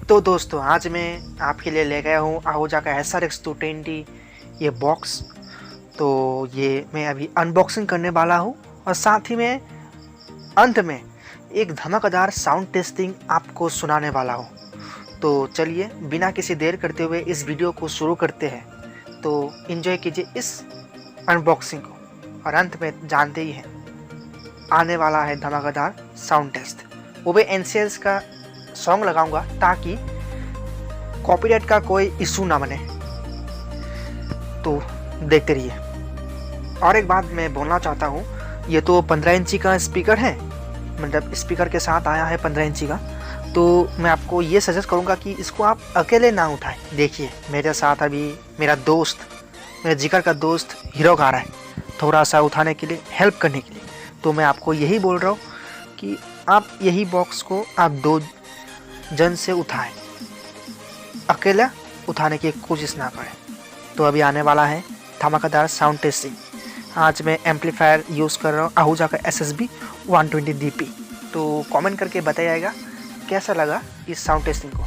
तो दोस्तों आज मैं आपके लिए ले गया हूँ आहूजा का SRX220 ये बॉक्स। तो ये मैं अभी अनबॉक्सिंग करने वाला हूँ और साथ ही में अंत में एक धमाकेदार साउंड टेस्टिंग आपको सुनाने वाला हूँ। तो चलिए बिना किसी देर करते हुए इस वीडियो को शुरू करते हैं। तो एंजॉय कीजिए इस अनबॉक्सिंग को और अंत में जानते ही हैं आने वाला है धमाकेदार साउंड टेस्ट। वो भी NCS का सॉन्ग लगाऊंगा ताकि कॉपीराइट का कोई इशू ना बने। तो देखते रहिए। और एक बात मैं बोलना चाहता हूँ, ये तो 15 इंची का स्पीकर है, मतलब स्पीकर के साथ आया है 15 इंची का। तो मैं आपको ये सजेस्ट करूँगा कि इसको आप अकेले ना उठाएं। देखिए मेरे साथ अभी मेरा दोस्त, मेरे जिगर का दोस्त हीरो आ रहा है थोड़ा सा उठाने के लिए, हेल्प करने के लिए। तो मैं आपको यही बोल रहा हूँ कि आप यही बॉक्स को आप 2 जन से उठाएं, अकेला उठाने की कोशिश ना करें। तो अभी आने वाला है धमाकेदार साउंड टेस्टिंग। आज मैं एम्पलीफायर यूज़ कर रहा हूँ आहूजा का SSB 120 DP। तो कमेंट करके बताइएगा कैसा लगा इस साउंड टेस्टिंग को।